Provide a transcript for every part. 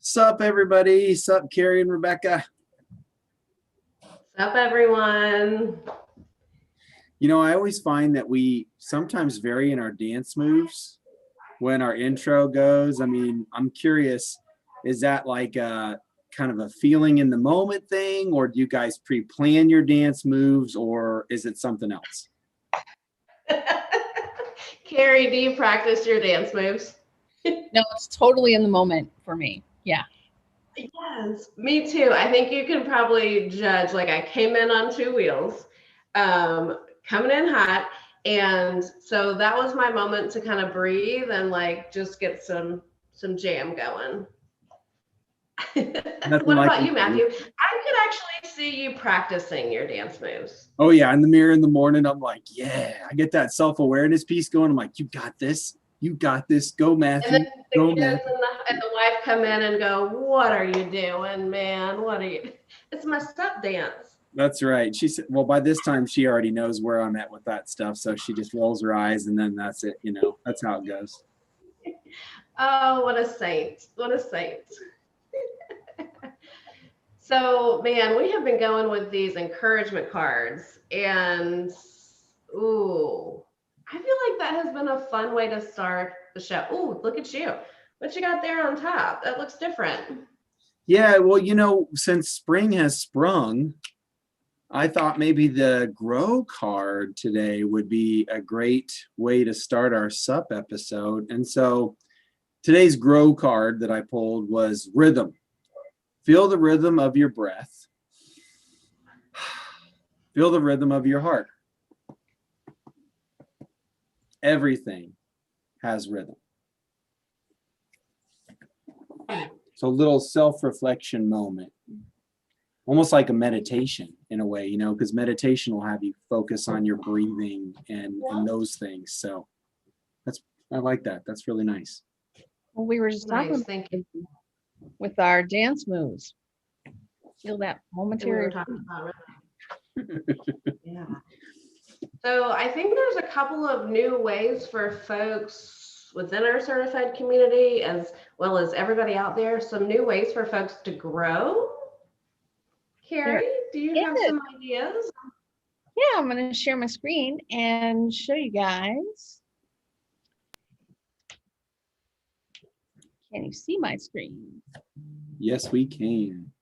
Sup, everybody? Sup, Carrie and Rebecca? Sup, everyone? You know, I always find that we sometimes vary in our dance moves when our intro goes. I mean, I'm curious, is that like a kind of a feeling in the moment thing, or do you guys pre-plan your dance moves, or is it something else? Carrie, do you practice your dance moves? No, it's totally in the moment for me. Yeah. Yes, me too. I think you can probably judge, like I came in on two wheels, coming in hot. And so that was my moment to kind of breathe and like just get some jam going. What about you, Matthew? I could actually see you practicing your dance moves. Oh yeah, in the mirror in the morning, I'm like, yeah, I get that self-awareness piece going. I'm like, you got this. You got this. Go, Matthew. And then the kids and the wife come in and go, what are you doing, man? What are you? It's my step dance. That's right. She said, well, by this time she already knows where I'm at with that stuff. So she just rolls her eyes and then that's it. You know, that's how it goes. Oh, what a saint. What a saint. So, man, we have been going with these encouragement cards and, ooh, I feel like that has been a fun way to start the show. Ooh, look at you. What you got there on top? That looks different. Yeah, well, you know, since spring has sprung, I thought maybe the grow card today would be a great way to start our sup episode. And so today's grow card that I pulled was rhythm. Feel the rhythm of your breath. Feel the rhythm of your heart. Everything has rhythm. So a little self-reflection moment, almost like a meditation in a way, you know, because meditation will have you focus on your breathing and those things. So I like that. That's really nice. Well, we were just talking with our dance moves. Feel that momentary. Yeah. So I think there's a couple of new ways for folks within our certified community, as well as everybody out there, some new ways for folks to grow. Carrie, do you have some ideas? Yeah, I'm going to share my screen and show you guys. Can you see my screen? Yes, we can.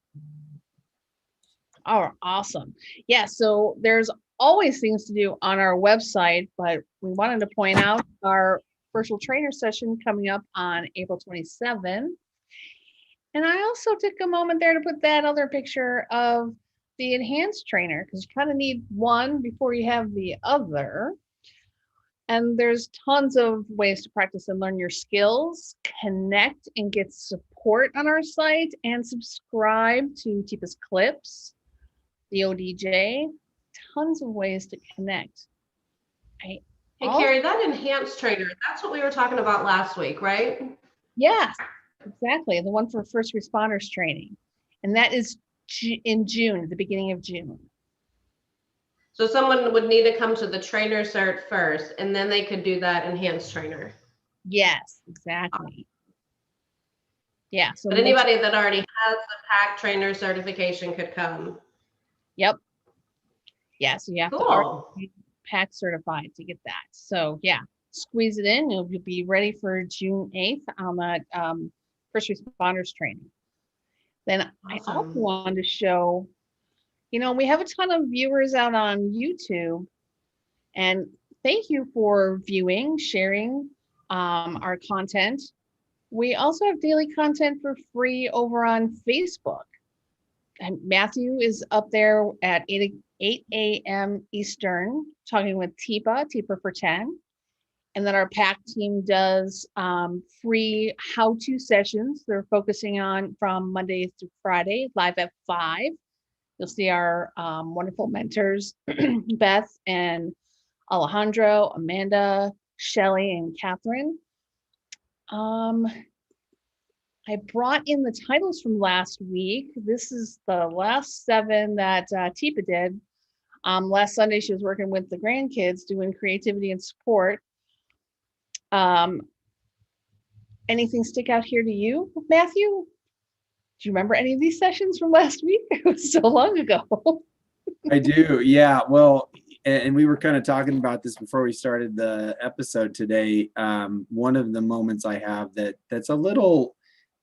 Oh, awesome. Yeah, so there's always things to do on our website, but we wanted to point out our virtual trainer session coming up on April 27th. And I also took a moment there to put that other picture of the enhanced trainer, because you kind of need one before you have the other. And there's tons of ways to practice and learn your skills, connect and get support on our site, and subscribe to Tipa's Clips, the ODJ, tons of ways to connect. Hey, Carrie, that enhanced trainer, that's what we were talking about last week, right? Yes, exactly. The one for first responders training. And that is in June, the beginning of June. So someone would need to come to the trainer cert first, and then they could do that enhanced trainer. Yes, exactly. Yeah. So but anybody that already has the PAC trainer certification could come. Yep. Yeah, so you have to already be PAC certified to get that. So yeah, squeeze it in. You'll be ready for June 8th on that first responders training. Then awesome. I also wanted to show, you know, we have a ton of viewers out on YouTube, and thank you for viewing, sharing our content. We also have daily content for free over on Facebook. And Matthew is up there at 8 a.m. Eastern talking with Tipa for 10. And then our PAC team does free how-to sessions. They're focusing on from Monday through Friday, live at 5. You'll see our wonderful mentors, Beth and Alejandro, Amanda, Shelly, and Catherine. I brought in the titles from last week. This is the last 7 that Tipa did. Last Sunday, she was working with the grandkids doing creativity and support. Anything stick out here to you, Matthew? Do you remember any of these sessions from last week? It was so long ago. I do. Yeah. Well, and we were kind of talking about this before we started the episode today. One of the moments I have that's a little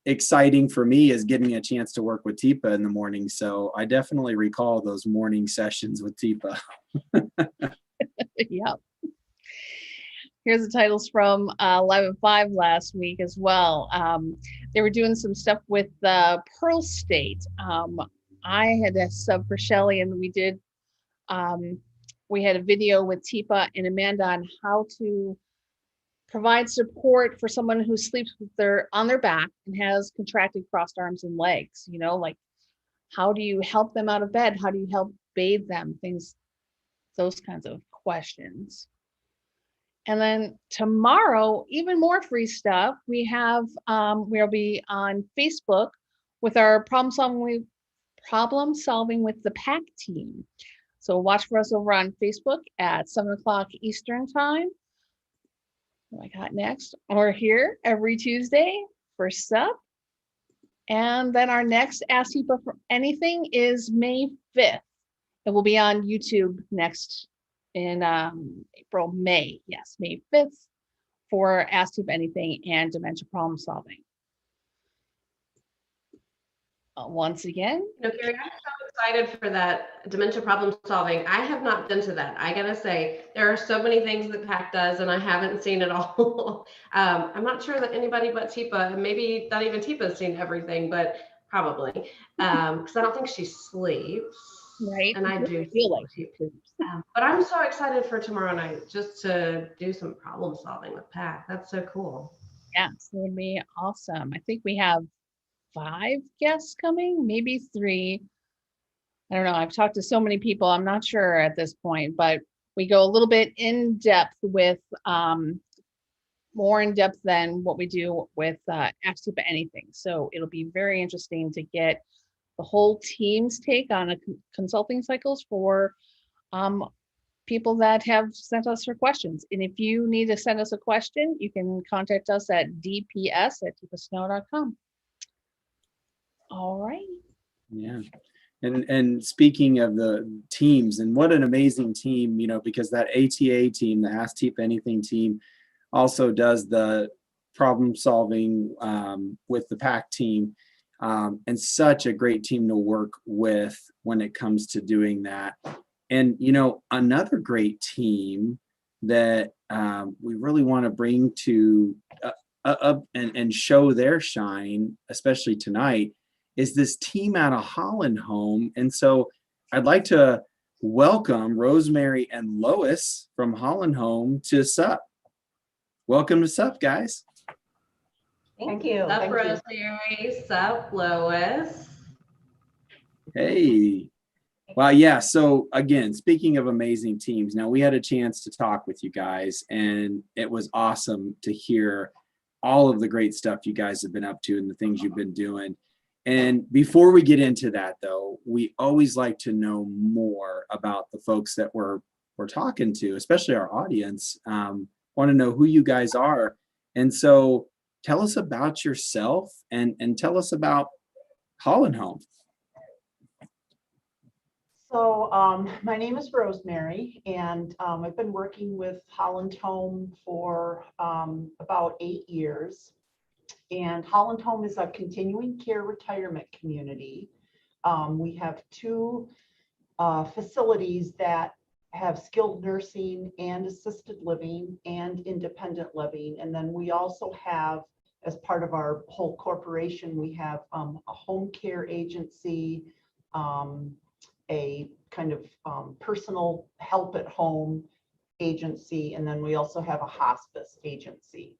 exciting for me is getting a chance to work with Teepa in the morning. So I definitely recall those morning sessions with Teepa. Yeah. Here's the titles from 11.5 last week as well. They were doing some stuff with Pearl State. I had a sub for Shelley, and we had a video with Teepa and Amanda on how to provide support for someone who sleeps on their back and has contracted crossed arms and legs. You know, like, how do you help them out of bed? How do you help bathe them? Things, those kinds of questions. And then tomorrow, even more free stuff. We have, we'll be on Facebook with our problem solving with the PAC team. So watch for us over on Facebook at 7 o'clock Eastern time. What I got next? We're here every Tuesday for SUP. And then our next Ask Teepa for Anything is May 5th. It will be on YouTube next in May 5th for Ask Teepa Anything and Dementia Problem Solving. Once again. Carrie, I'm so excited for that dementia problem solving. I have not been to that. I gotta say, there are so many things that PAC does, and I haven't seen it all. I'm not sure that anybody but Teepa, maybe not even Teepa, has seen everything, but probably because I don't think she sleeps. Right. And I do feel like she sleeps. But I'm so excited for tomorrow night just to do some problem solving with PAC. That's so cool. Yes, it would be awesome. I think we have 5 guests coming, maybe 3. I don't know. I've talked to so many people. I'm not sure at this point, but we go a little bit in depth with more in depth than what we do with Ask Teepa Anything. So it'll be very interesting to get the whole team's take on consulting cycles for people that have sent us their questions. And if you need to send us a question, you can contact us at dps@teepasnow.com. All right. Yeah. And speaking of the teams, and what an amazing team, because that ATA team, the Ask Teepa Anything team, also does the problem solving with the PAC team, and such a great team to work with when it comes to doing that. And, another great team that we really want to bring to up and show their shine, especially tonight, is this team out of Holland Home. And so I'd like to welcome Rosemary and Lois from Holland Home to SUP. Welcome to SUP, guys. Thank you. Sup, Rosemary. Sup, Lois. Hey. Well, yeah. So again, speaking of amazing teams, now we had a chance to talk with you guys, and it was awesome to hear all of the great stuff you guys have been up to and the things you've been doing. And before we get into that, though, we always like to know more about the folks that we're talking to, especially our audience. Want to know who you guys are. And so tell us about yourself and tell us about Holland Home. So my name is Rosemary, and I've been working with Holland Home for about 8 years. And Holland Home is a continuing care retirement community. We have 2 facilities that have skilled nursing and assisted living and independent living. And then we also have, as part of our whole corporation, we have a home care agency, a kind of personal help at home agency, and then we also have a hospice agency.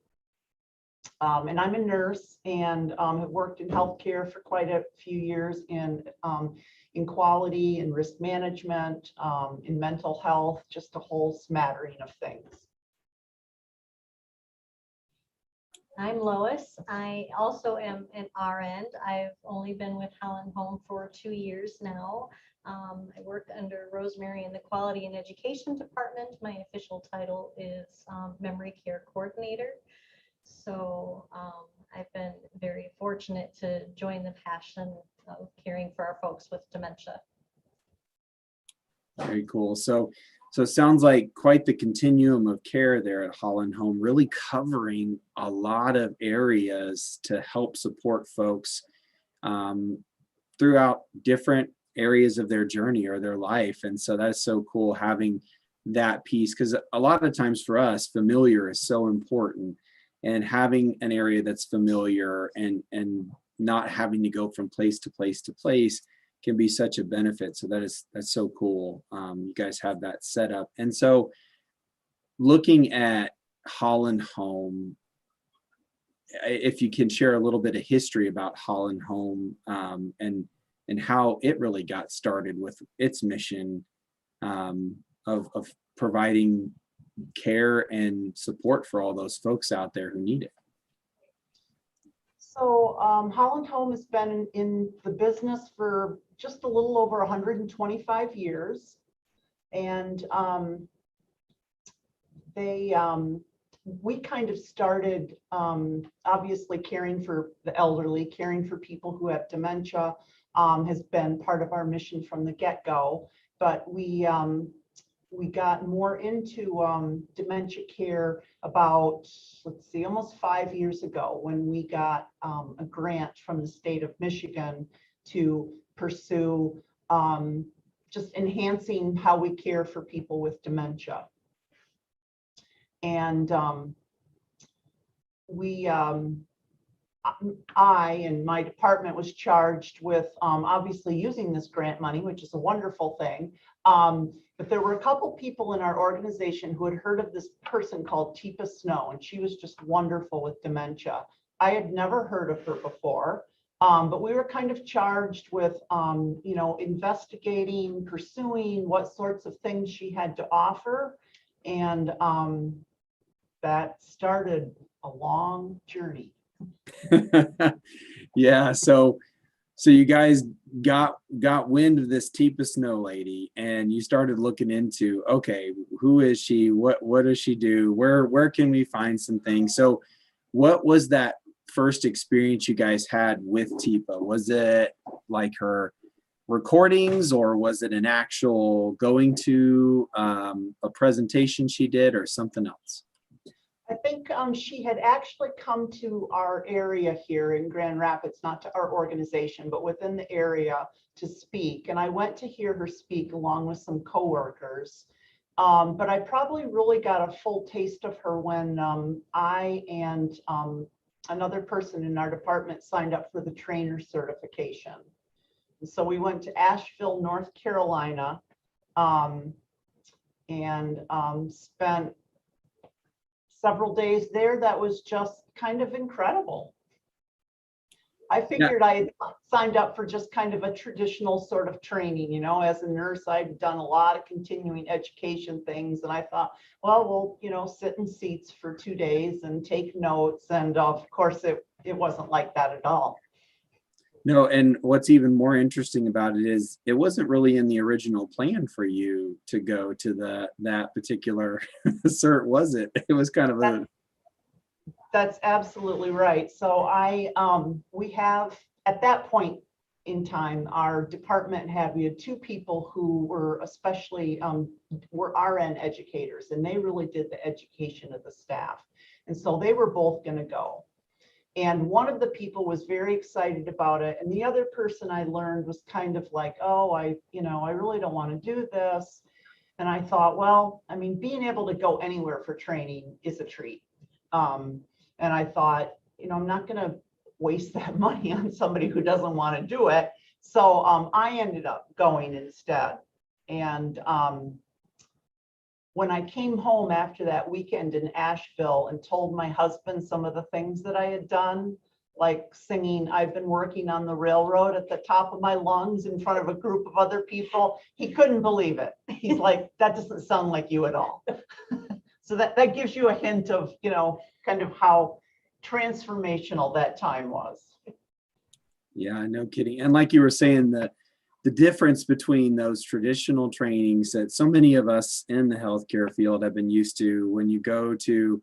And I'm a nurse and have worked in healthcare for quite a few years in quality and risk management, in mental health, just a whole smattering of things. I'm Lois. I also am an RN. I've only been with Holland Home for 2 years now. I work under Rosemary in the Quality and Education Department. My official title is Memory Care Coordinator. So I've been very fortunate to join the passion of caring for our folks with dementia. Very cool. So it sounds like quite the continuum of care there at Holland Home, really covering a lot of areas to help support folks throughout different areas of their journey or their life. And so that's so cool having that piece, because a lot of times for us, familiar is so important, and having an area that's familiar and not having to go from place to place to place can be such a benefit. So that's so cool. You guys have that set up. And so looking at Holland Home, if you can share a little bit of history about Holland Home and how it really got started with its mission of providing care and support for all those folks out there who need it. So Holland Home has been in the business for just a little over 125 years. And we kind of started obviously caring for the elderly, caring for people who have dementia has been part of our mission from the get-go. But we got more into dementia care about, let's see, almost 5 years ago, when we got a grant from the state of Michigan to pursue just enhancing how we care for people with dementia. And I and my department was charged with obviously using this grant money, which is a wonderful thing. But there were a couple people in our organization who had heard of this person called Teepa Snow, and she was just wonderful with dementia. I had never heard of her before, but we were kind of charged with, investigating, pursuing what sorts of things she had to offer. And that started a long journey. Yeah, so you guys got wind of this Teepa Snow lady, and you started looking into, okay, who is she? What does she do? Where can we find some things? So what was that first experience you guys had with Teepa? Was it like her recordings, or was it an actual going to a presentation she did, or something else? I think she had actually come to our area here in Grand Rapids, not to our organization, but within the area to speak. And I went to hear her speak along with some coworkers. But I probably really got a full taste of her when I and another person in our department signed up for the trainer certification. And so we went to Asheville, North Carolina, and spent several days there. That was just kind of incredible. I figured I had signed up for just kind of a traditional sort of training, as a nurse. I'd done a lot of continuing education things, and I thought, well, we'll, sit in seats for 2 days and take notes. And of course, it wasn't like that at all. No, and what's even more interesting about it is it wasn't really in the original plan for you to go to that particular cert, was it? It was kind of That's absolutely right. So we have, at that point in time, our department we had 2 people who were especially were RN educators, and they really did the education of the staff. And so they were both going to go. And one of the people was very excited about it. And the other person, I learned, was kind of like, oh, I really don't want to do this. And I thought, well, I mean, being able to go anywhere for training is a treat. And I thought, I'm not going to waste that money on somebody who doesn't want to do it. So I ended up going instead. And when I came home after that weekend in Asheville and told my husband some of the things that I had done, like singing "I've Been Working on the Railroad" at the top of my lungs in front of a group of other people, he couldn't believe it. He's like, that doesn't sound like you at all. So that gives you a hint of, kind of how transformational that time was. Yeah, no kidding. And like you were saying, the difference between those traditional trainings that so many of us in the healthcare field have been used to, when you go to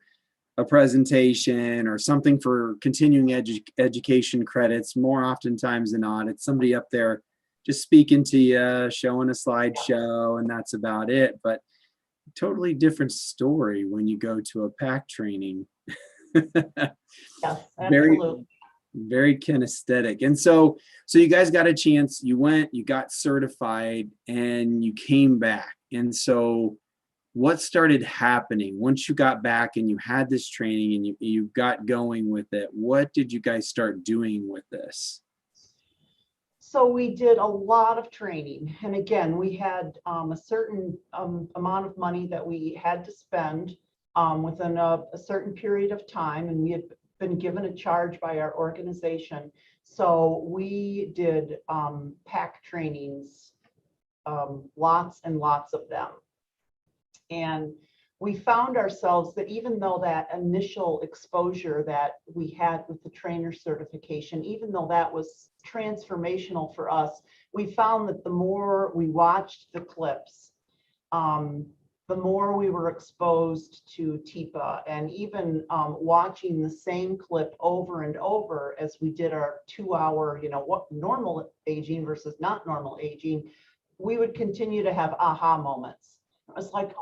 a presentation or something for continuing education credits, more oftentimes than not, it's somebody up there just speaking to you, showing a slideshow, and that's about it. But totally different story when you go to a PAC training. Yes, Very, absolutely. very kinesthetic. And so you guys got a chance, you went, you got certified, and you came back. And so what started happening once you got back and you had this training and you got going with it? What did you guys start doing with this? So we did a lot of training. And again, we had a certain amount of money that we had to spend within a certain period of time. And we had been given a charge by our organization. So we did PAC trainings, lots and lots of them. And we found ourselves that even though that initial exposure that we had with the trainer certification, even though that was transformational for us, we found that the more we watched the clips, the more we were exposed to TIPA, and even watching the same clip over and over as we did our 2-hour, what normal aging versus not normal aging, we would continue to have aha moments. It was like,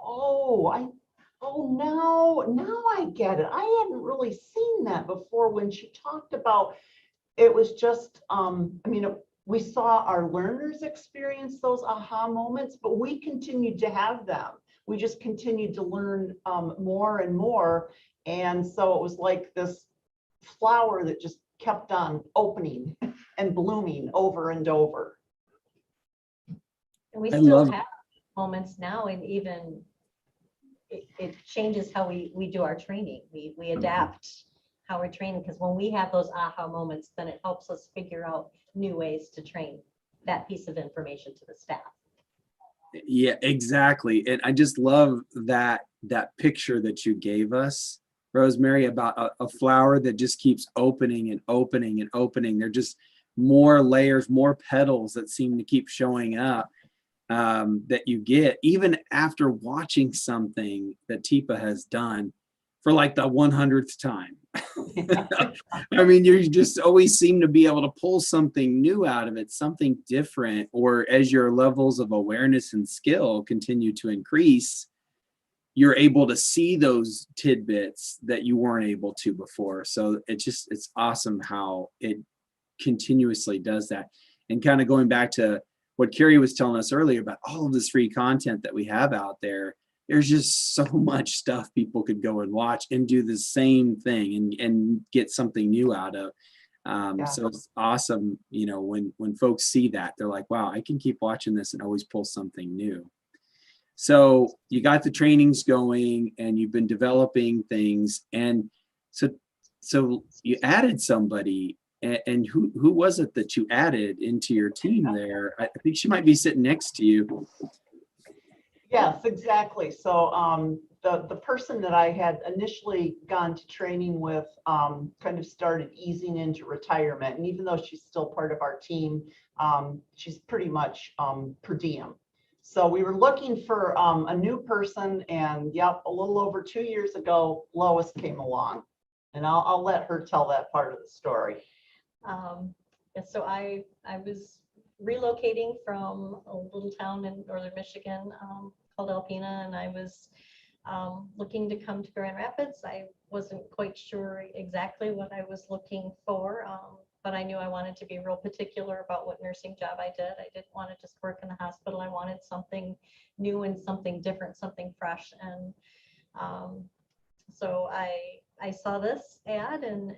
now I get it. I hadn't really seen that before when she talked about, it was just, we saw our learners experience those aha moments, but we continued to have them. We just continued to learn more and more. And so it was like this flower that just kept on opening and blooming over and over. And we I still love have moments now, and even it changes how we do our training. We adapt how we're training, because when we have those aha moments, then it helps us figure out new ways to train that piece of information to the staff. Yeah, exactly. And I just love that picture that you gave us, Rosemary, about a flower that just keeps opening and opening and opening. They're just more layers, more petals that seem to keep showing up, that you get even after watching something that TIPA has done for like the 100th time. I mean, you just always seem to be able to pull something new out of it, something different, or as your levels of awareness and skill continue to increase, you're able to see those tidbits that you weren't able to before. So it's awesome how it continuously does that. And kind of going back to what Carrie was telling us earlier about all of this free content that we have out there, there's just so much stuff people could go and watch and do the same thing and get something new out of. So it's awesome, when folks see that, they're like, wow, I can keep watching this and always pull something new. So you got the trainings going and you've been developing things. And so you added somebody. And who was it that you added into your team there? I think she might be sitting next to you. Yes, exactly. So the person that I had initially gone to training with kind of started easing into retirement. And even though she's still part of our team, she's pretty much per diem. So we were looking for a new person, and yep, a little over 2 years ago, Lois came along. And I'll let her tell that part of the story. So I was relocating from a little town in northern Michigan called Alpena, and I was looking to come to Grand Rapids. I wasn't quite sure exactly what I was looking for, but I knew I wanted to be real particular about what nursing job I did. I didn't want to just work in the hospital. I wanted something new and something different, something fresh. And so I saw this ad and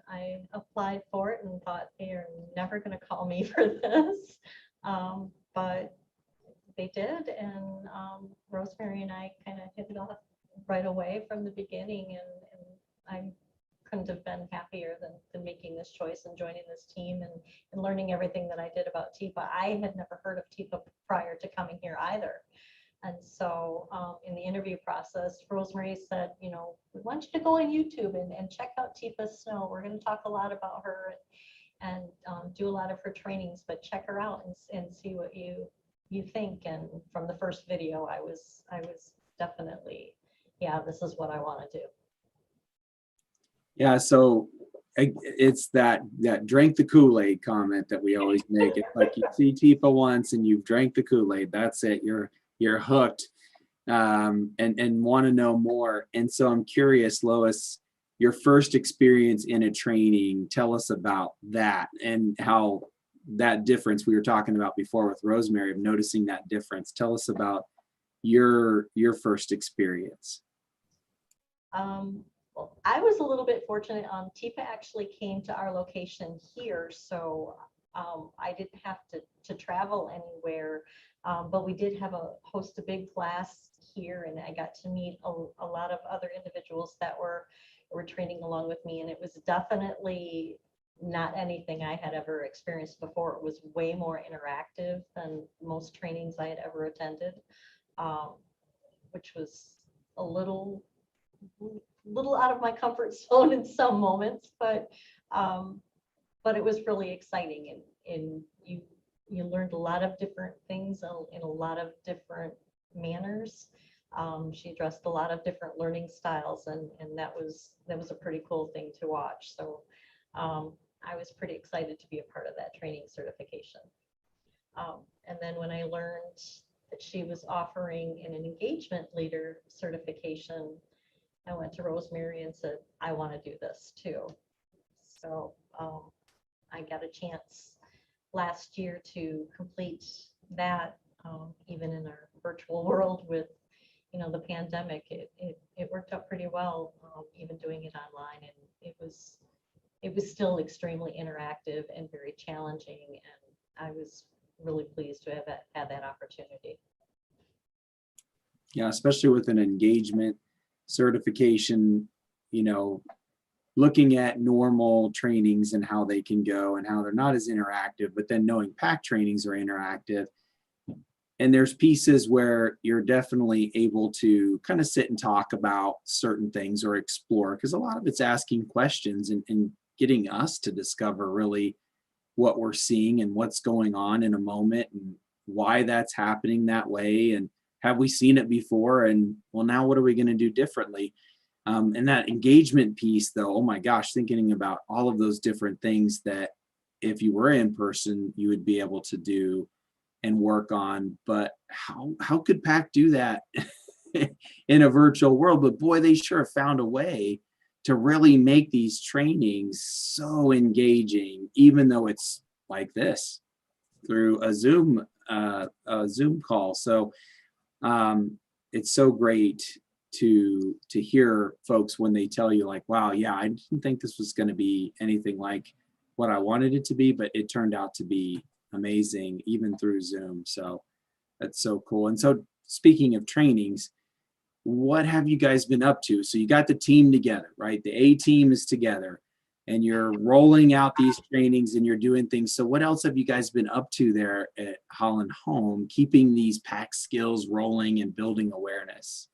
I applied for it and thought, they are never going to call me for this. But they did. And Rosemary and I kind of hit it off right away from the beginning. And I couldn't have been happier than making this choice and joining this team and learning everything that I did about TIPA. I had never heard of TIPA prior to coming here either. And so in the interview process, Rosemary said, we want you to go on YouTube and check out TIPA Snow. We're going to talk a lot about her. do a lot of her trainings, but check her out and see what you think. And from the first video, I was definitely, yeah, this is what I want to do. Yeah, so it's that drank the Kool-Aid comment that we always make. It's like you see Tifa once and you've drank the Kool-Aid. That's it. You're hooked, and want to know more. And so I'm curious, Lois, your first experience in a training. Tell us about that and how that difference we were talking about before with Rosemary of noticing that difference. Tell us about your first experience. Well, I was a little bit fortunate. Tifa actually came to our location here, so I didn't have to travel anywhere. But we did host a big class here, and I got to meet a lot of other individuals that were training along with me, and it was definitely not anything I had ever experienced before. It was way more interactive than most trainings I had ever attended, which was a little out of my comfort zone in some moments, but it was really exciting, and you learned a lot of different things in a lot of different manners. She addressed a lot of different learning styles, and that was a pretty cool thing to watch. So I was pretty excited to be a part of that training certification. And then when I learned that she was offering an engagement leader certification, I went to Rosemary and said, I want to do this too. So I got a chance last year to complete that, even in our virtual world with, the pandemic. It worked out pretty well, even doing it online, and it was still extremely interactive and very challenging, and I was really pleased to have had that opportunity. Yeah, especially with an engagement certification, looking at normal trainings and how they can go and how they're not as interactive, but then knowing PAC trainings are interactive. And there's pieces where you're definitely able to kind of sit and talk about certain things or explore, because a lot of it's asking questions and getting us to discover really what we're seeing and what's going on in a moment and why that's happening that way. And have we seen it before? And well, now what are we going to do differently? And that engagement piece, though, oh my gosh, thinking about all of those different things that if you were in person, you would be able to do and work on. But how could PAC do that in a virtual world? But boy, they sure have found a way to really make these trainings so engaging, even though it's like this through a Zoom call. So it's so great to hear folks when they tell you like, wow, yeah, I didn't think this was going to be anything like what I wanted it to be, but it turned out to be amazing even through Zoom. So that's so cool. And so speaking of trainings, what have you guys been up to? So you got the team together, right? The A team is together and you're rolling out these trainings and you're doing things. So what else have you guys been up to there at Holland Home, keeping these PAC skills rolling and building awareness?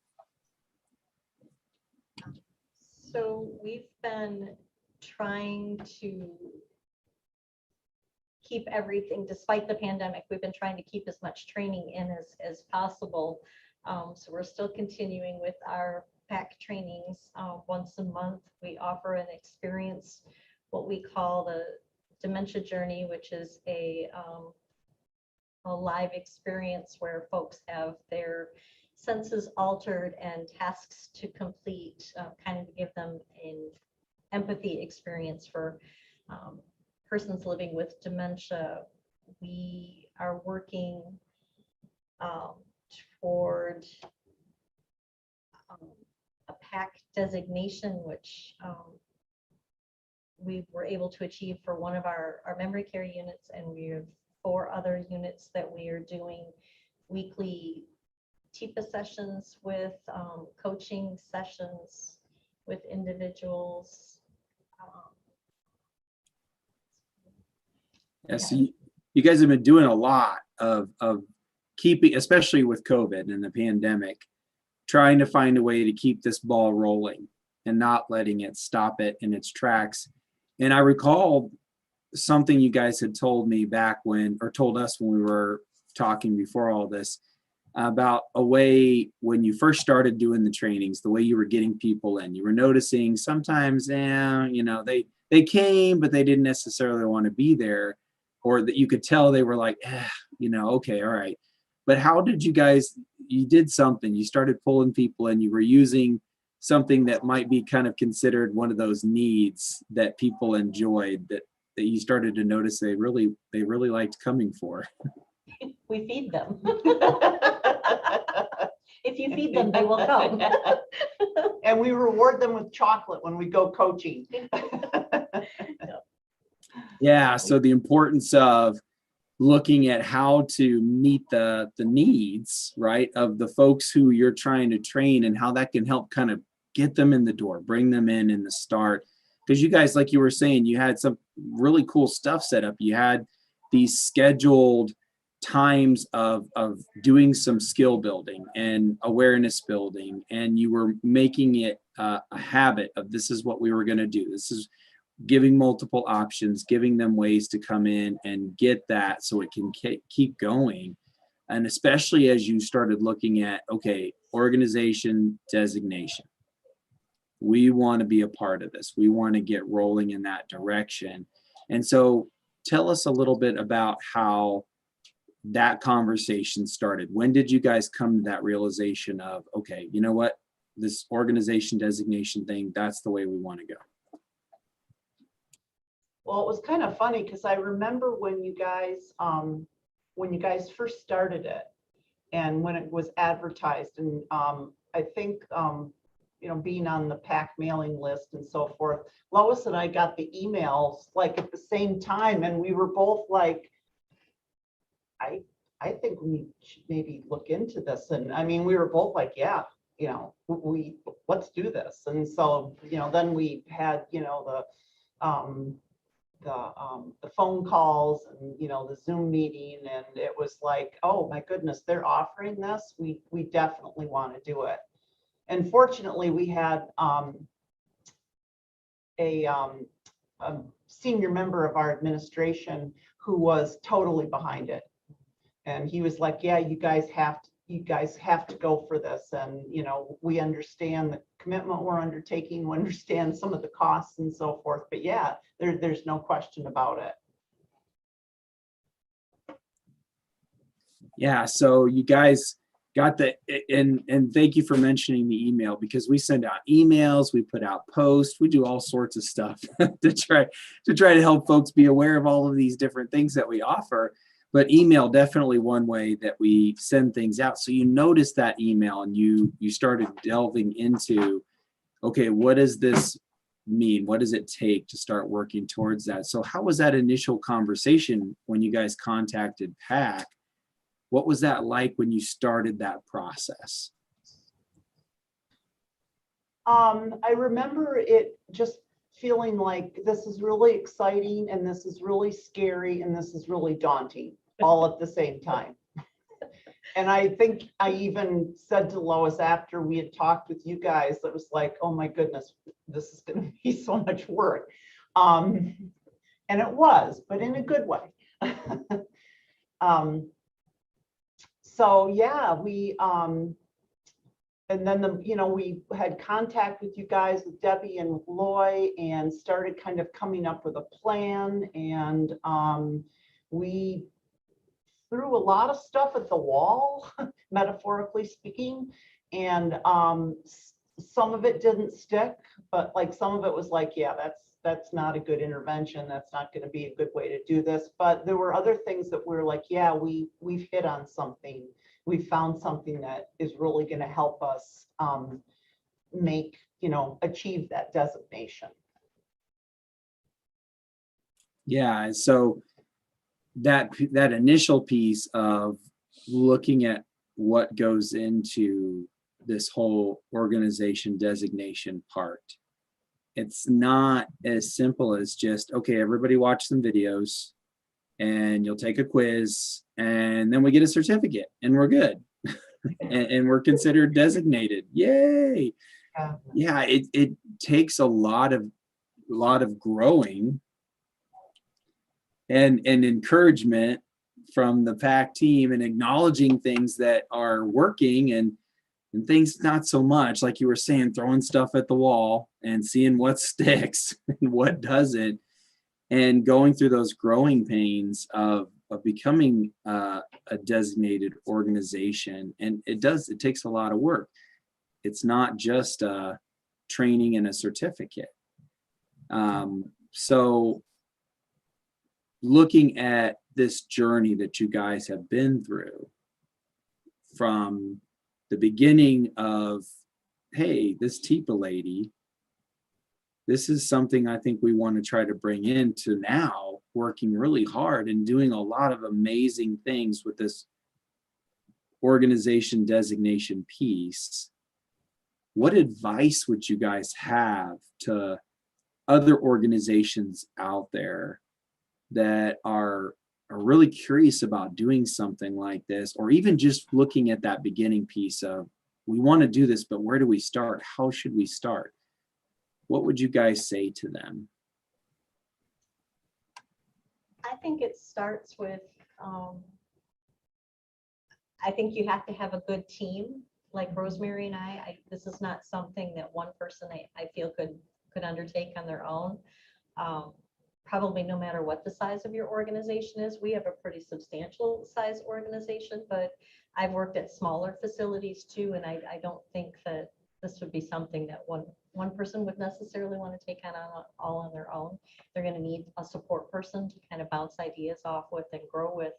So we've been trying to keep everything, despite the pandemic, we've been trying to keep as much training in as possible. So we're still continuing with our PAC trainings. Once a month, we offer an experience, what we call the Dementia Journey, which is a live experience where folks have their senses altered and tasks to complete, kind of give them an empathy experience for persons living with dementia. We are working toward a PAC designation, which we were able to achieve for one of our memory care units, and we have 4 other units that we are doing weekly TIPA sessions with, coaching sessions with individuals. Yeah, so you guys have been doing a lot of keeping, especially with COVID and the pandemic, trying to find a way to keep this ball rolling and not letting it stop it in its tracks. And I recall something you guys had told me back when, or told us when we were talking before all this, about a way when you first started doing the trainings, the way you were getting people in, you were noticing sometimes, you know, they came, but they didn't necessarily want to be there, or that you could tell they were like, you know, okay, all right. But how did you guys, you did something, you started pulling people in, you were using something that might be kind of considered one of those needs that people enjoyed, that you started to notice they really liked coming for. We feed them. If you feed them, they will come. And we reward them with chocolate when we go coaching. Yeah, so the importance of looking at how to meet the needs, right, of the folks who you're trying to train, and how that can help kind of get them in the door, bring them in the start. Because you guys, like you were saying, you had some really cool stuff set up. You had these scheduled times of doing some skill building and awareness building, and you were making it a habit of, this is what we were going to do. This is giving multiple options, giving them ways to come in and get that, so it can keep going. And especially as you started looking at, okay, organization designation, we want to be a part of this, we want to get rolling in that direction. And so tell us a little bit about how that conversation started. When did you guys come to that realization of, okay, you know what, this organization designation thing, that's the way we want to go? Well, it was kind of funny because I remember when you guys first started it, and when it was advertised, and I think you know, being on the PAC mailing list and so forth, Lois and I got the emails like at the same time, and we were both like, I think we should maybe look into this. And I mean, we were both like, yeah, you know, let's do this. And so, you know, then we had, you know, the phone calls and, you know, the Zoom meeting, and it was like, oh my goodness, they're offering this. We definitely want to do it. And fortunately, we had a senior member of our administration who was totally behind it. And he was like, yeah, you guys have to go for this. And, you know, we understand the commitment we're undertaking, we understand some of the costs and so forth, but yeah, there's no question about it. Yeah, so you guys got the, and thank you for mentioning the email, because we send out emails, we put out posts, we do all sorts of stuff to try to help folks be aware of all of these different things that we offer. But email, definitely one way that we send things out. So you noticed that email, and you started delving into, okay, what does this mean? What does it take to start working towards that? So how was that initial conversation when you guys contacted PAC? What was that like when you started that process? I remember it just feeling like this is really exciting, and this is really scary, and this is really daunting all at the same time. And I think I even said to Lois after we had talked with you guys, it was like, oh my goodness, this is going to be so much work. And it was, but in a good way. So yeah, we and then you know, we had contact with you guys, with Debbie and with Loy, and started kind of coming up with a plan. And we threw a lot of stuff at the wall, metaphorically speaking, and some of it didn't stick, but like some of it was like, yeah, that's not a good intervention, that's not going to be a good way to do this. But there were other things that we're like, yeah, we've hit on something, we found something that is really going to help us make, you know, achieve that designation. Yeah, so that initial piece of looking at what goes into this whole organization designation part, it's not as simple as just, okay, everybody watch some videos and you'll take a quiz and then we get a certificate and we're good. and we're considered designated. Yay. Yeah, it takes a lot of growing and encouragement from the PAC team, and acknowledging things that are working and things not so much, like you were saying, throwing stuff at the wall and seeing what sticks and what doesn't, and going through those growing pains of becoming a designated organization. And it takes a lot of work. It's not just training and a certificate. So looking at this journey that you guys have been through, from the beginning of, hey, this TIPA lady, this is something I think we want to try to bring into now, working really hard and doing a lot of amazing things with this organization designation piece. What advice would you guys have to other organizations out there that are really curious about doing something like this, or even just looking at that beginning piece of, we want to do this, but where do we start? How should we start? What would you guys say to them? I think it starts with, I think you have to have a good team, like Rosemary and I. This is not something that one person I feel could undertake on their own. Probably no matter what the size of your organization is. We have a pretty substantial size organization, but I've worked at smaller facilities too, and I don't think that this would be something that one person would necessarily want to take on all on their own. They're going to need a support person to kind of bounce ideas off with and grow with.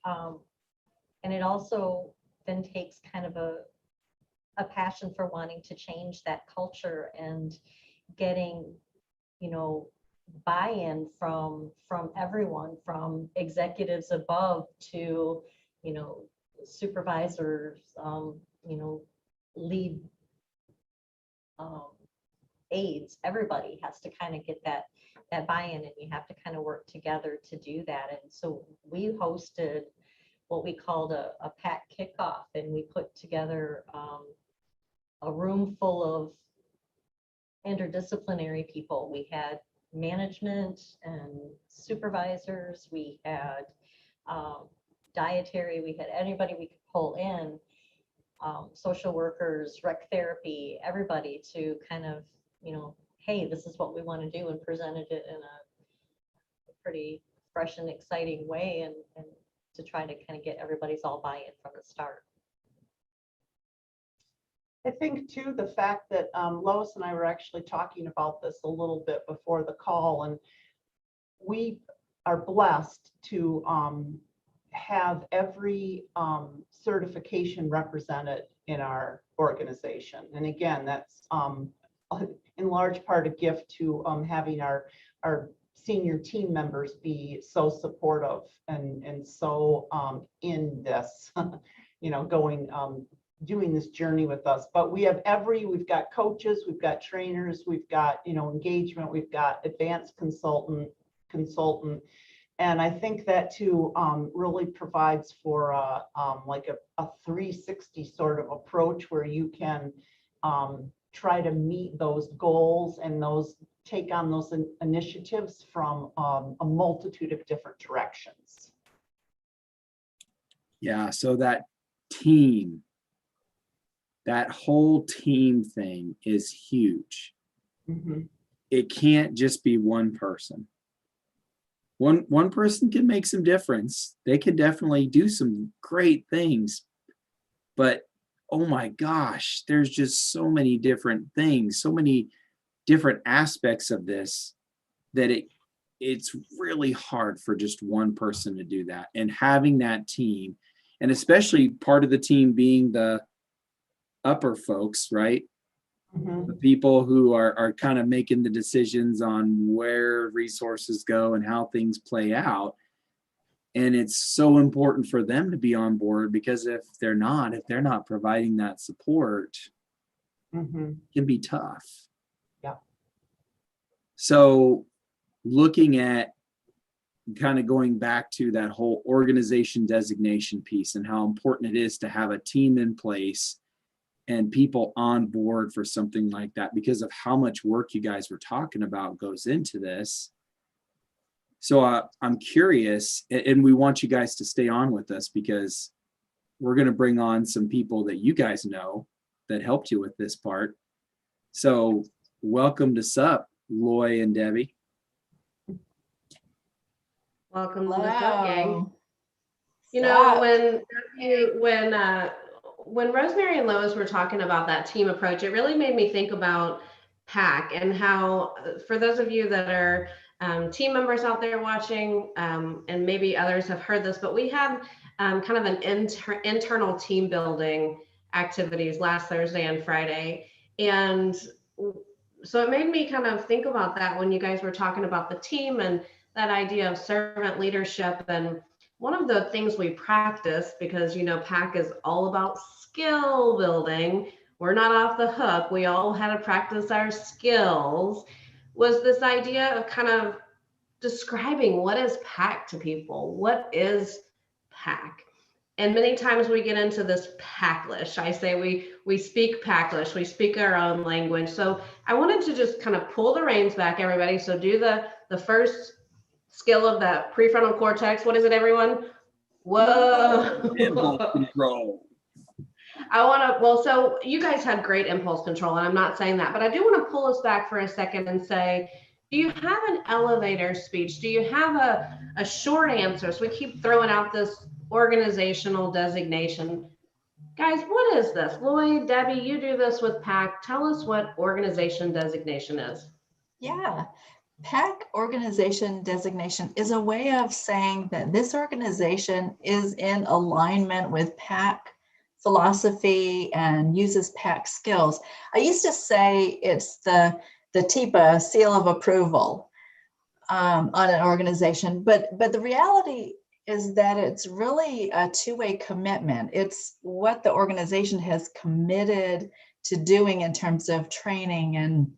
And it also then takes kind of a passion for wanting to change that culture and getting, buy-in from everyone, from executives above to, supervisors, lead aides. Everybody has to kind of get that buy-in, and you have to kind of work together to do that. And so we hosted what we called a PAC kickoff, and we put together a room full of interdisciplinary people. We had management and supervisors, we had dietary, we had anybody we could pull in, social workers, rec therapy, everybody to kind of, hey, this is what we want to do, and presented it in a pretty fresh and exciting way, and to try to kind of get everybody's all buy-in from the start. I think too, the fact that Lois and I were actually talking about this a little bit before the call, and we are blessed to have every certification represented in our organization. And again, that's in large part a gift to having our senior team members be so supportive and so in this, going doing this journey with us. But we've got coaches, we've got trainers, we've got engagement, we've got advanced consultant, and I think that too really provides for like a 360 sort of approach, where you can try to meet those goals and take on those initiatives from a multitude of different directions. Yeah, so that whole team thing is huge. Mm-hmm. It can't just be one person. One person can make some difference. They can definitely do some great things, but oh my gosh, there's just so many different things, so many different aspects of this, that it's really hard for just one person to do that. And having that team, and especially part of the team being the upper folks, right? Mm-hmm. The people who are kind of making the decisions on where resources go and how things play out. And it's so important for them to be on board, because if they're not providing that support, Mm-hmm. it can be tough. Yeah. So looking at kind of going back to that whole organization designation piece, and how important it is to have a team in place and people on board for something like that, because of how much work you guys were talking about goes into this. So I'm curious, and we want you guys to stay on with us because we're going to bring on some people that you guys know that helped you with this part. So welcome to SUP, Loy and Debbie. Welcome to the Sup Gang. Hello. You know, Sup. when Rosemary and Lois were talking about that team approach, it really made me think about PAC and how, for those of you that are team members out there watching, and maybe others have heard this, but we had kind of an internal team building activities last Thursday and Friday. And so it made me kind of think about that when you guys were talking about the team and that idea of servant leadership. And one of the things we practice, because, you know, PAC is all about skill building. We're not off the hook. We all had to practice our skills, was this idea of kind of describing what is PAC to people. What is PAC? And many times we get into this PAClish. I say we speak PAClish, we speak our own language. So I wanted to just kind of pull the reins back, everybody. So do the first skill of that prefrontal cortex. What is it, everyone? Whoa. Impulse control. So you guys had great impulse control, and I'm not saying that, but I do want to pull us back for a second and say, do you have an elevator speech? Do you have a short answer? So we keep throwing out this organizational designation. Guys, what is this? Lloyd, Debbie, you do this with PAC. Tell us what organization designation is. Yeah, PAC Organization Designation is a way of saying that this organization is in alignment with PAC philosophy and uses PAC skills. I used to say it's the TIPA seal of approval on an organization, but the reality is that it's really a two-way commitment. It's what the organization has committed to doing in terms of training and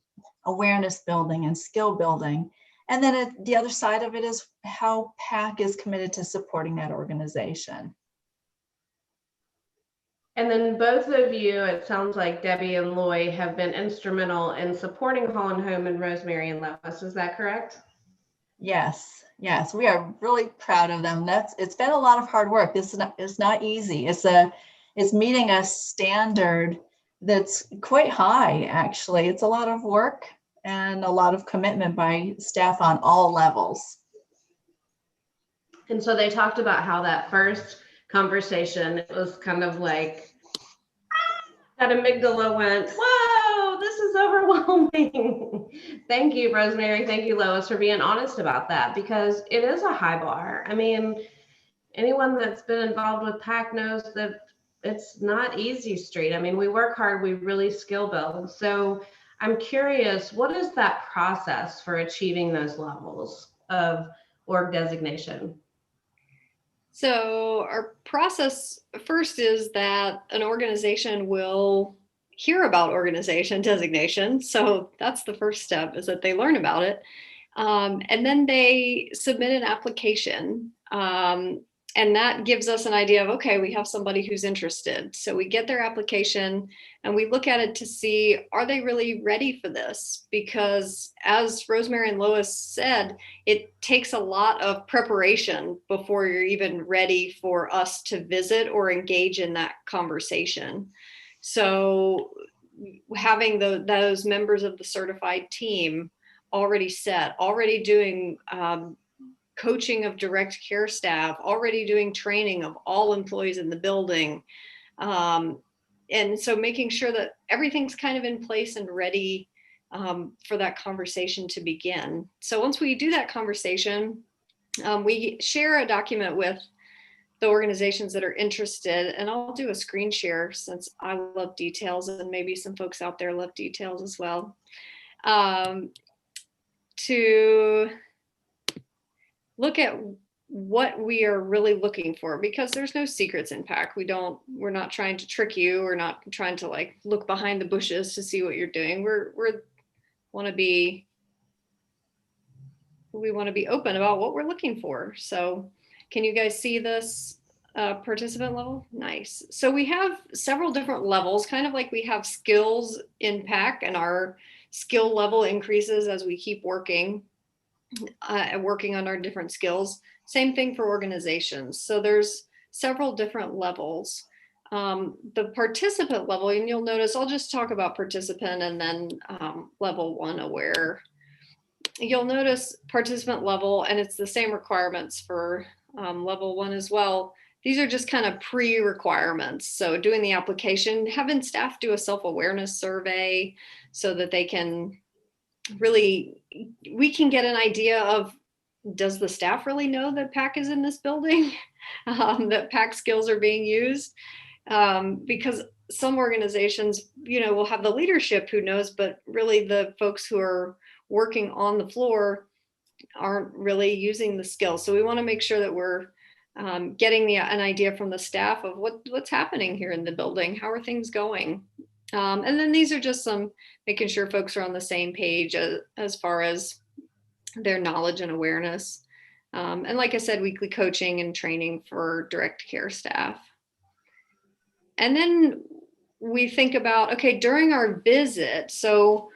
awareness building and skill building. And then the other side of it is how PAC is committed to supporting that organization. And then both of you, it sounds like Debbie and Loy have been instrumental in supporting Holland Home and Rosemary and Lois. Is that correct? Yes, we are really proud of them. It's been a lot of hard work. It's not easy. It's meeting a standard that's quite high, actually. It's a lot of work and a lot of commitment by staff on all levels. And so they talked about how that first conversation, it was kind of like, that amygdala went, whoa, this is overwhelming. Thank you, Rosemary. Thank you, Lois, for being honest about that, because it is a high bar. I mean, anyone that's been involved with PAC knows that it's not easy street. I mean, we work hard, we really skill build. So I'm curious, what is that process for achieving those levels of org designation? So our process first is that an organization will hear about organization designation. So that's the first step, is that they learn about it. And then they submit an application. And that gives us an idea of, okay, we have somebody who's interested. So we get their application and we look at it to see, are they really ready for this? Because as Rosemary and Lois said, it takes a lot of preparation before you're even ready for us to visit or engage in that conversation. So having those members of the certified team already set, already doing coaching of direct care staff, already doing training of all employees in the building. And so making sure that everything's kind of in place and ready for that conversation to begin. So once we do that conversation, we share a document with the organizations that are interested, and I'll do a screen share since I love details and maybe some folks out there love details as well. To look at what we are really looking for, because there's no secrets in PAC. We're not trying to trick you. We're not trying to like look behind the bushes to see what you're doing. We want to be open about what we're looking for. So can you guys see this participant level? Nice. So we have several different levels, kind of like we have skills in PAC, and our skill level increases as we keep working. working on our different skills. Same thing for organizations. So there's several different levels. The participant level, and you'll notice, I'll just talk about participant and then level 1 aware. You'll notice participant level, and it's the same requirements for level 1 as well. These are just kind of pre-requirements. So doing the application, having staff do a self-awareness survey so that they can really, we can get an idea of, does the staff really know that PAC is in this building? That PAC skills are being used? Because some organizations, will have the leadership who knows, but really the folks who are working on the floor aren't really using the skills. So we want to make sure that we're getting an idea from the staff of what's happening here in the building. How are things going? And then these are just some making sure folks are on the same page as far as their knowledge and awareness. And like I said, weekly coaching and training for direct care staff. And then we think about, okay, during our visit, so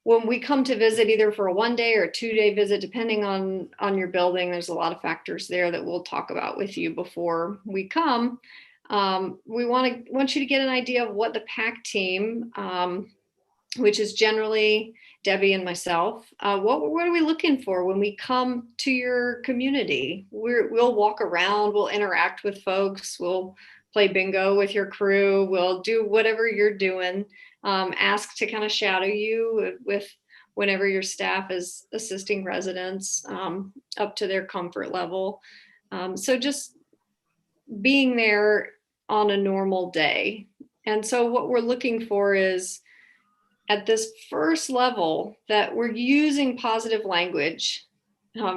when we come to visit either for a 1-day or a 2-day visit, depending on your building, there's a lot of factors there that we'll talk about with you before we come. We want you to get an idea of what the PAC team, which is generally Debbie and myself, what are we looking for when we come to your community? We'll walk around, we'll interact with folks, we'll play bingo with your crew, we'll do whatever you're doing. Ask to kind of shadow you with whenever your staff is assisting residents up to their comfort level. So just being there on a normal day. And so what we're looking for is at this first level that we're using positive language,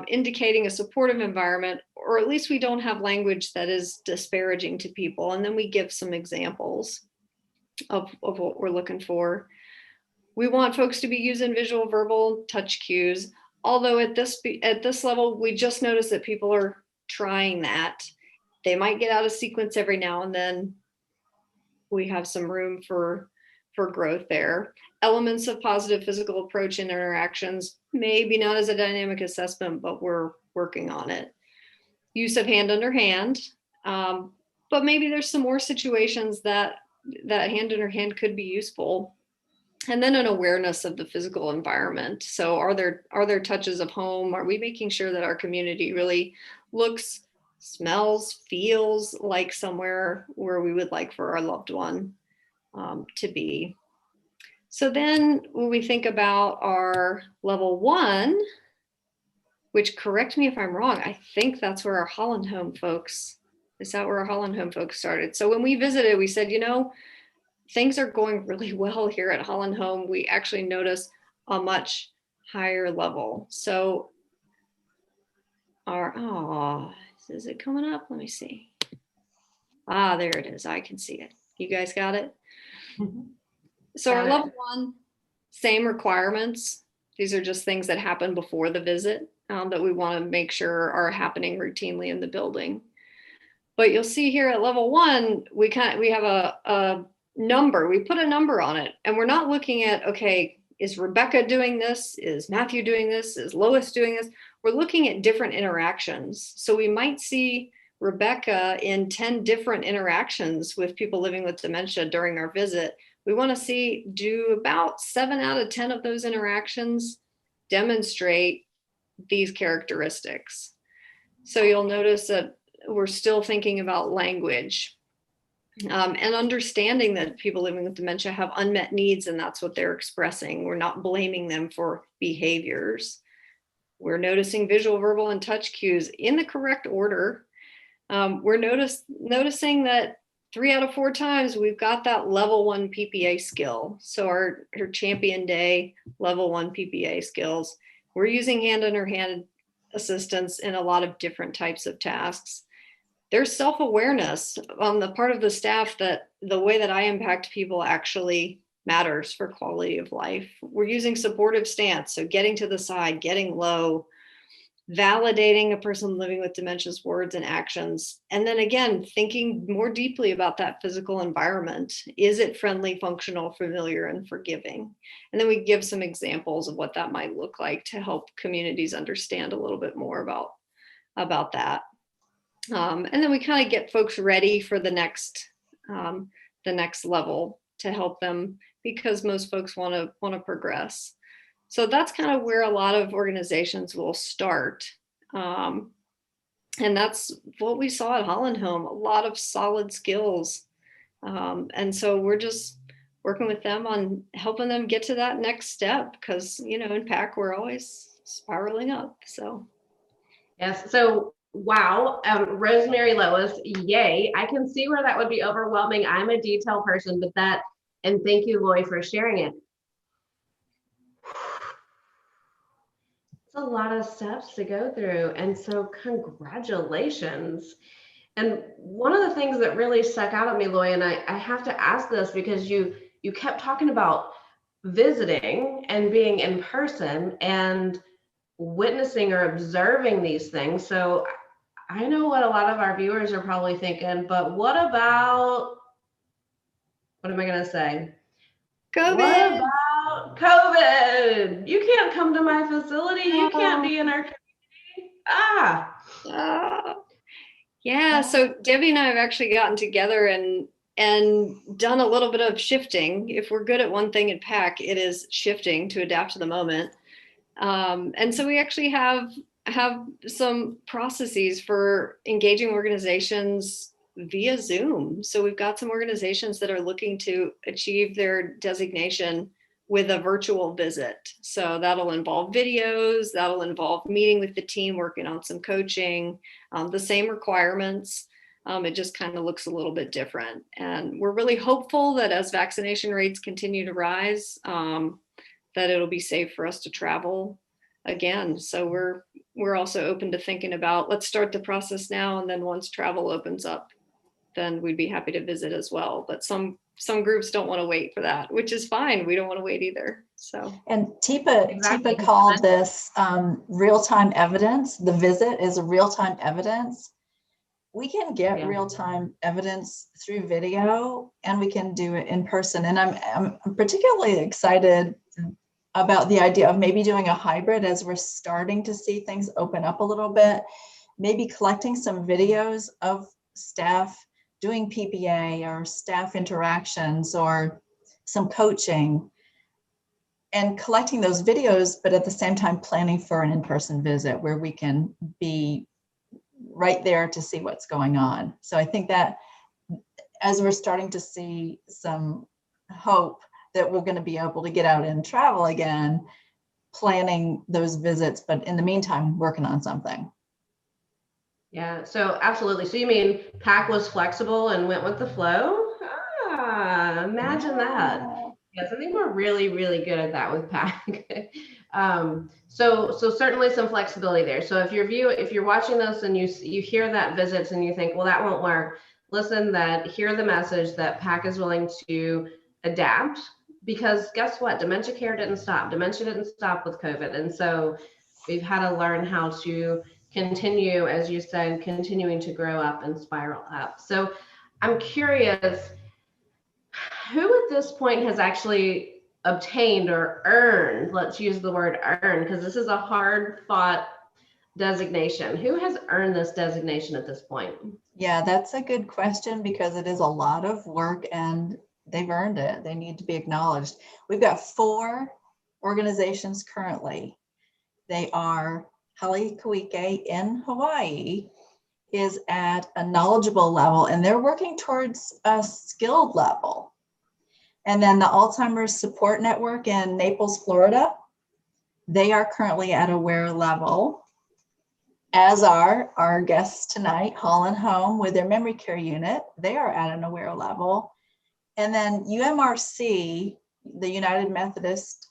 indicating a supportive environment, or at least we don't have language that is disparaging to people. And then we give some examples of what we're looking for. We want folks to be using visual, verbal, touch cues. Although at this level, we just notice that people are trying that. They might get out of sequence every now and then. We have some room for growth there. Elements of positive physical approach and interactions, maybe not as a dynamic assessment, but we're working on it. Use of hand under hand, but maybe there's some more situations that hand under hand could be useful. And then an awareness of the physical environment. So are there touches of home? Are we making sure that our community really looks, smells, feels like somewhere where we would like for our loved one to be? So then when we think about our level 1, which, correct me if I'm wrong, I think that's where our Holland Home folks, is that where our Holland Home folks started? So when we visited, we said, things are going really well here at Holland Home. We actually notice a much higher level. So is it coming up? Let me see. There it is. I can see it. You guys got it? Mm-hmm. So our level 1, same requirements. These are just things that happen before the visit that we want to make sure are happening routinely in the building. But you'll see here at level 1, we have a number. We put a number on it, and we're not looking at, okay, is Rebecca doing this? Is Matthew doing this? Is Lois doing this? We're looking at different interactions. So we might see Rebecca in 10 different interactions with people living with dementia during our visit. We want to see, do about 7 out of 10 of those interactions demonstrate these characteristics? So you'll notice that we're still thinking about language and understanding that people living with dementia have unmet needs, and that's what they're expressing. We're not blaming them for behaviors. We're noticing visual, verbal, and touch cues in the correct order. We're noticing that 3 out of 4 times we've got that level 1 PPA skill. So our champion day, level 1 PPA skills. We're using hand under hand assistance in a lot of different types of tasks. There's self-awareness on the part of the staff that the way that I impact people actually matters for quality of life. We're using supportive stance, so getting to the side, getting low, validating a person living with dementia's words and actions. And then again, thinking more deeply about that physical environment. Is it friendly, functional, familiar, and forgiving? And then we give some examples of what that might look like to help communities understand a little bit more about that. And then we kind of get folks ready for the next level to help them, because most folks want to progress. So that's kind of where a lot of organizations will start. And that's what we saw at Holland Home, a lot of solid skills. And so we're just working with them on helping them get to that next step, because, you know, in PAC, we're always spiraling up. So. Yes. So, wow. Rosemary, Lois, yay. I can see where that would be overwhelming. I'm a detail person, but and thank you, Loy, for sharing it. A lot of steps to go through, and so congratulations. And one of the things that really stuck out at me, Loy, and I have to ask this because you kept talking about visiting and being in person and witnessing or observing these things. So I know what a lot of our viewers are probably thinking, but what am I going to say? COVID. What about COVID? You can't come to my facility. You can't be in our community. Yeah. So Debbie and I have actually gotten together and done a little bit of shifting. If we're good at one thing in PAC, it is shifting to adapt to the moment. And so we actually have some processes for engaging organizations via Zoom. So we've got some organizations that are looking to achieve their designation with a virtual visit. So that'll involve videos, that'll involve meeting with the team, working on some coaching, the same requirements. It just kind of looks a little bit different. And we're really hopeful that as vaccination rates continue to rise, that it'll be safe for us to travel again. So we're also open to thinking about, let's start the process now, and then once travel opens up, then we'd be happy to visit as well. But some groups don't want to wait for that, which is fine. We don't want to wait either. So. And TIPA called this real-time evidence. The visit is real-time evidence. We can get real-time evidence through video, and we can do it in person. And I'm particularly excited about the idea of maybe doing a hybrid as we're starting to see things open up a little bit, maybe collecting some videos of staff doing PPA or staff interactions or some coaching, and collecting those videos, but at the same time planning for an in-person visit where we can be right there to see what's going on. So I think that as we're starting to see some hope that we're going to be able to get out and travel again, planning those visits, but in the meantime, working on something. Yeah, so absolutely. So you mean PAC was flexible and went with the flow? Imagine that. Yes, I think we're really, really good at that with PAC. So certainly some flexibility there. So if you're watching this and you hear that visits and you think, well, that won't work, listen, hear the message that PAC is willing to adapt, because guess what? Dementia care didn't stop. Dementia didn't stop with COVID. And so we've had to learn how to continue, as you said, continuing to grow up and spiral up. So I'm curious, who at this point has actually obtained or earned, let's use the word earn, because this is a hard fought designation. Who has earned this designation at this point? Yeah, that's a good question, because it is a lot of work and they've earned it. They need to be acknowledged. We've got 4 organizations currently. They are Halikuike in Hawaii is at a knowledgeable level, and they're working towards a skilled level. And then the Alzheimer's Support Network in Naples, Florida, they are currently at aware level, as are our guests tonight, Holland Home with their memory care unit. They are at an aware level. And then UMRC, the United Methodist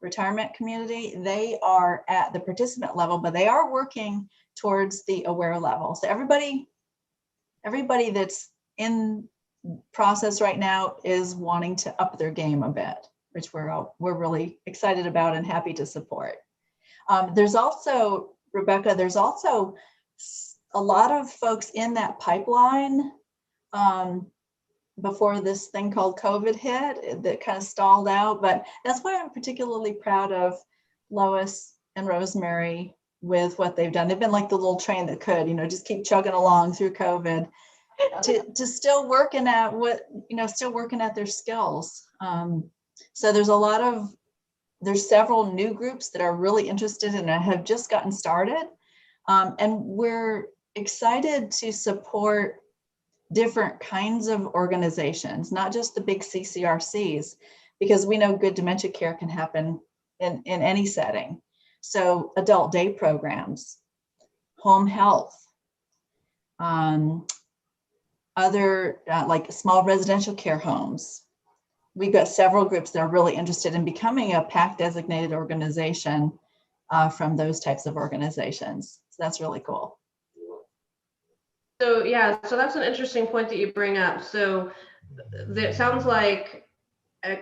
Retirement Community, they are at the participant level, but they are working towards the aware level. So everybody that's in process right now is wanting to up their game a bit, which we're really excited about and happy to support. There's also Rebecca, there's also a lot of folks in that pipeline before this thing called COVID hit that kind of stalled out. But that's why I'm particularly proud of Lois and Rosemary with what they've done. They've been like the little train that could, just keep chugging along through COVID to still working at still working at their skills. So there's several new groups that are really interested and have just gotten started. And we're excited to support different kinds of organizations, not just the big CCRCs, because we know good dementia care can happen in any setting. So adult day programs, home health, other like small residential care homes. We've got several groups that are really interested in becoming a PAC designated organization from those types of organizations. So that's really cool. So yeah, so that's an interesting point that you bring up. So it sounds like, I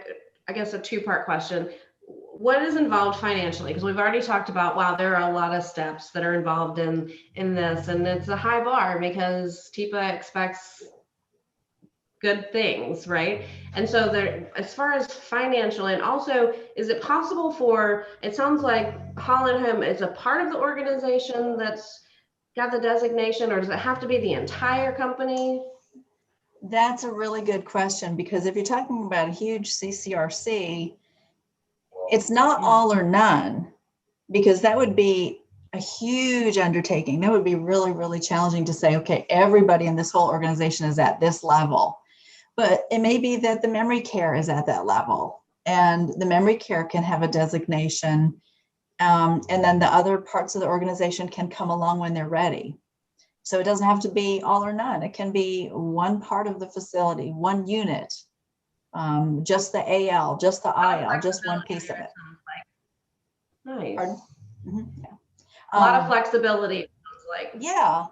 guess, a two-part question. What is involved financially? Because we've already talked about, wow, there are a lot of steps that are involved in this, and it's a high bar because TIPA expects good things, right? And so there, as far as financial, and also, is it possible for, it sounds like Holland Home is a part of the organization that's got the designation, or does it have to be the entire company? That's a really good question, because if you're talking about a huge CCRC, it's not all or none, because that would be a huge undertaking. That would be really, really challenging to say, okay, everybody in this whole organization is at this level. But it may be that the memory care is at that level, and the memory care can have a designation, and then the other parts of the organization can come along when they're ready. So it doesn't have to be all or none. It can be one part of the facility, one unit, just the AL, just the IL, just one piece of it. Nice. Mm-hmm. Yeah. A lot of flexibility, it sounds like. Yeah.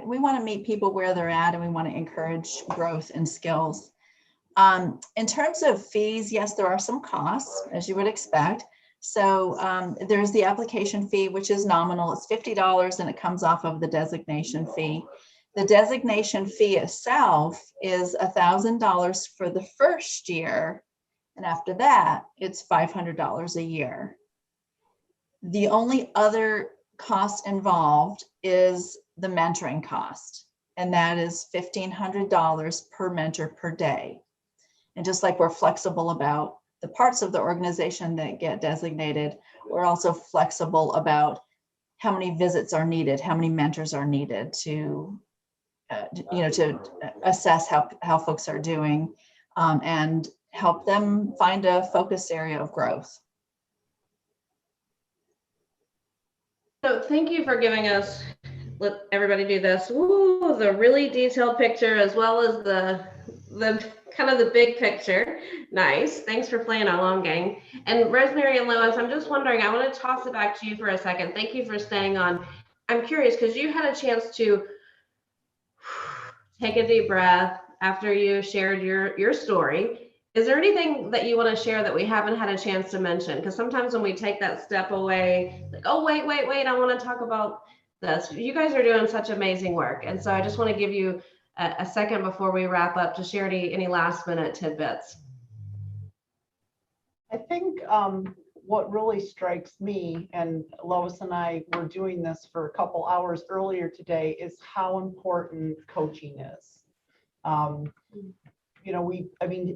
We want to meet people where they're at, and we want to encourage growth and skills. In terms of fees, yes, there are some costs, as you would expect. So there's the application fee, which is nominal. It's $50, and it comes off of the designation fee. The designation fee itself is $1,000 for the first year, and after that, it's $500 a year. The only other cost involved is the mentoring cost, and that is $1,500 per mentor per day. And just like we're flexible about the parts of the organization that get designated, we're also flexible about how many visits are needed, how many mentors are needed to assess how folks are doing, and help them find a focus area of growth. So thank you for giving us, let everybody do this, ooh, the really detailed picture, as well as the kind of the big picture. Nice. Thanks for playing along, gang. And Rosemary and Lois, I'm just wondering, I want to toss it back to you for a second. Thank you for staying on. I'm curious, because you had a chance to take a deep breath after you shared your story. Is there anything that you want to share that we haven't had a chance to mention? Because sometimes when we take that step away, like, oh, wait, I want to talk about this. You guys are doing such amazing work. And so I just want to give you a second before we wrap up to share any last minute tidbits. I think what really strikes me, and Lois and I were doing this for a couple hours earlier today, is how important coaching is.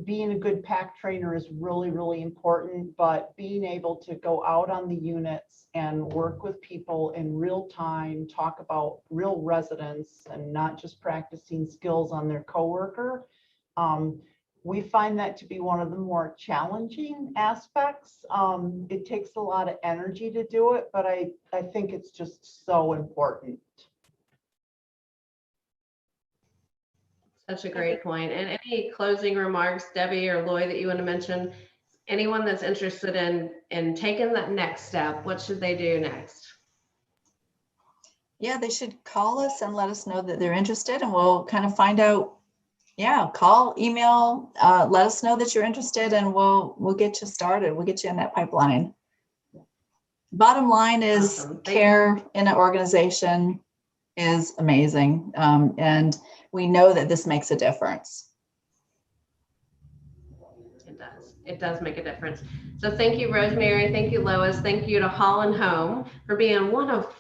Being a good PAC trainer is really, really important, but being able to go out on the units and work with people in real time, talk about real residents and not just practicing skills on their coworker, we find that to be one of the more challenging aspects. It takes a lot of energy to do it, but I think it's just so important. Such a great point. And any closing remarks, Debbie or Lloyd, that you want to mention? Anyone that's interested in taking that next step, what should they do next? Yeah, they should call us and let us know that they're interested, and we'll kind of find out. Yeah, call, email, let us know that you're interested, and we'll get you started. We'll get you in that pipeline. bottom line is Awesome. Thank care in an organization is amazing. And we know that this makes a difference. It does. It does make a difference. So thank you, Rosemary. Thank you, Lois. Thank you to Holland Home for being one of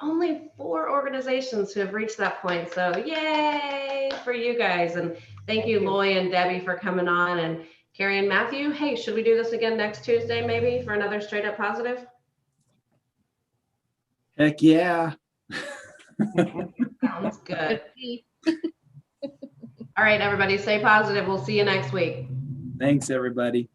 only 4 organizations who have reached that point. So yay for you guys. And thank you, Loy and Debbie, for coming on. And Carrie and Matthew, hey, should we do this again next Tuesday, maybe, for another Straight Up Positive? Heck yeah. Sounds good. All right, everybody, stay positive. We'll see you next week. Thanks, everybody.